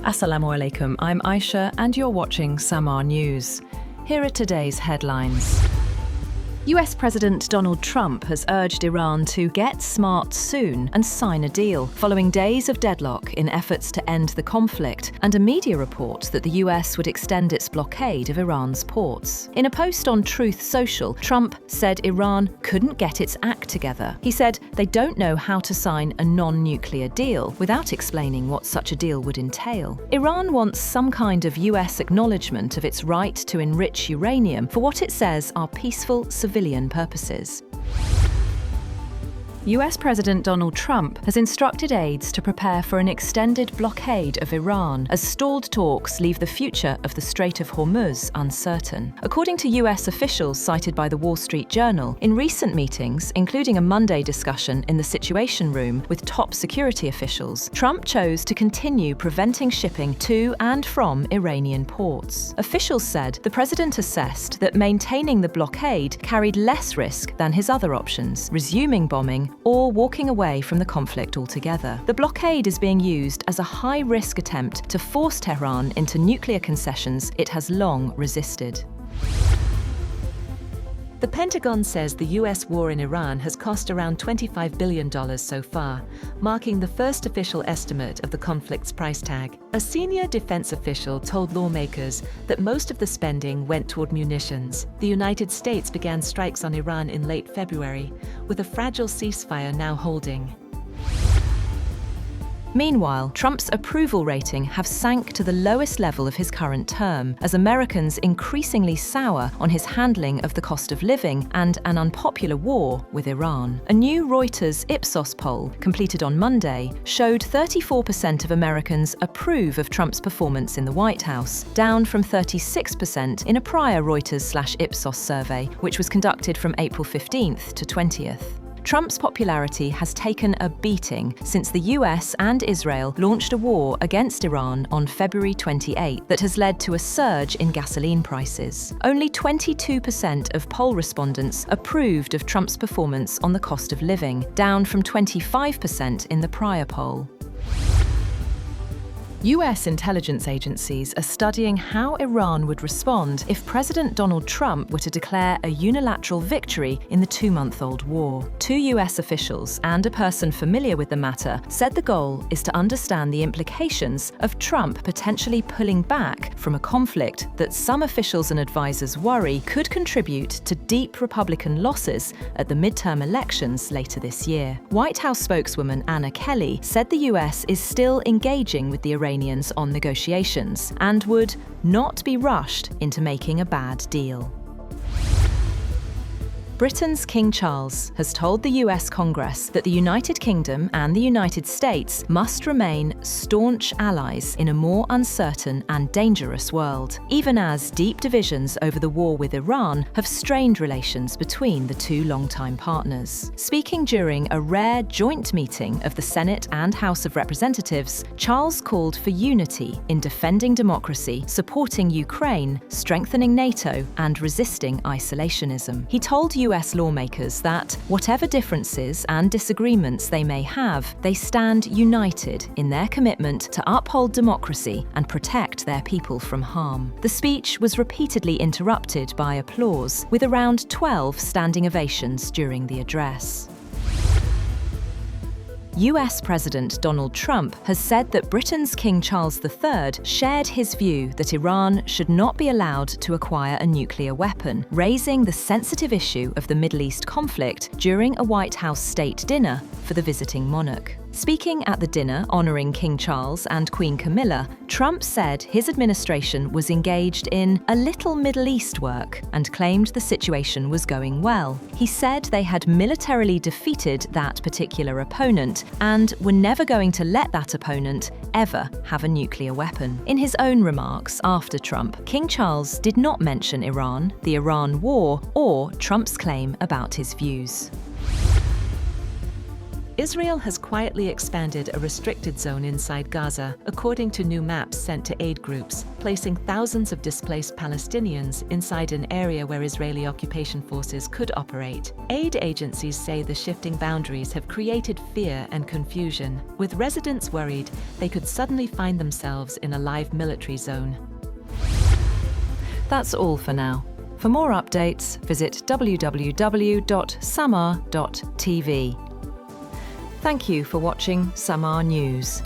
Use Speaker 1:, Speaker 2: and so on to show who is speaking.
Speaker 1: Assalamu alaikum, I'm Aisha and you're watching Samaa News. Here are today's headlines. US President Donald Trump has urged Iran to get smart soon and sign a deal, following days of deadlock in efforts to end the conflict and a media report that the US would extend its blockade of Iran's ports. In a post on Truth Social, Trump said Iran couldn't get its act together. He said they don't know how to sign a non-nuclear deal without explaining what such a deal would entail. Iran wants some kind of US acknowledgement of its right to enrich uranium for what it says are peaceful civilian purposes. US President Donald Trump has instructed aides to prepare for an extended blockade of Iran as stalled talks leave the future of the Strait of Hormuz uncertain. According to US officials cited by the Wall Street Journal, in recent meetings, including a Monday discussion in the Situation Room with top security officials, Trump chose to continue preventing shipping to and from Iranian ports. Officials said the president assessed that maintaining the blockade carried less risk than his other options, resuming bombing or walking away from the conflict altogether. The blockade is being used as a high-risk attempt to force Tehran into nuclear concessions it has long resisted. The Pentagon says the US war in Iran has cost around $25 billion so far, marking the first official estimate of the conflict's price tag. A senior defense official told lawmakers that most of the spending went toward munitions. The United States began strikes on Iran in late February, with a fragile ceasefire now holding. Meanwhile, Trump's approval rating have sank to the lowest level of his current term, as Americans increasingly sour on his handling of the cost of living and an unpopular war with Iran. A new Reuters Ipsos poll, completed on Monday, showed 34% of Americans approve of Trump's performance in the White House, down from 36% in a prior Reuters/Ipsos survey, which was conducted from April 15th to 20th. Trump's popularity has taken a beating since the US and Israel launched a war against Iran on February 28 that has led to a surge in gasoline prices. Only 22% of poll respondents approved of Trump's performance on the cost of living, down from 25% in the prior poll. US intelligence agencies are studying how Iran would respond if President Donald Trump were to declare a unilateral victory in the two-month-old war. Two US officials and a person familiar with the matter said the goal is to understand the implications of Trump potentially pulling back from a conflict that some officials and advisors worry could contribute to deep Republican losses at the midterm elections later this year. White House spokeswoman Anna Kelly said the US is still engaging with the Iranians on negotiations and would not be rushed into making a bad deal. Britain's King Charles has told the US Congress that the United Kingdom and the United States must remain staunch allies in a more uncertain and dangerous world, even as deep divisions over the war with Iran have strained relations between the two longtime partners. Speaking during a rare joint meeting of the Senate and House of Representatives, Charles called for unity in defending democracy, supporting Ukraine, strengthening NATO, and resisting isolationism. He told US lawmakers that, whatever differences and disagreements they may have, they stand united in their commitment to uphold democracy and protect their people from harm. The speech was repeatedly interrupted by applause, with around 12 standing ovations during the address. US President Donald Trump has said that Britain's King Charles III shared his view that Iran should not be allowed to acquire a nuclear weapon, raising the sensitive issue of the Middle East conflict during a White House state dinner for the visiting monarch. Speaking at the dinner honouring King Charles and Queen Camilla, Trump said his administration was engaged in a little Middle East work and claimed the situation was going well. He said they had militarily defeated that particular opponent and were never going to let that opponent ever have a nuclear weapon. In his own remarks after Trump, King Charles did not mention Iran, the Iran war, or Trump's claim about his views. Israel has quietly expanded a restricted zone inside Gaza, according to new maps sent to aid groups, placing thousands of displaced Palestinians inside an area where Israeli occupation forces could operate. Aid agencies say the shifting boundaries have created fear and confusion, with residents worried they could suddenly find themselves in a live military zone. That's all for now. For more updates, visit www.samaa.tv. Thank you for watching Samaa News.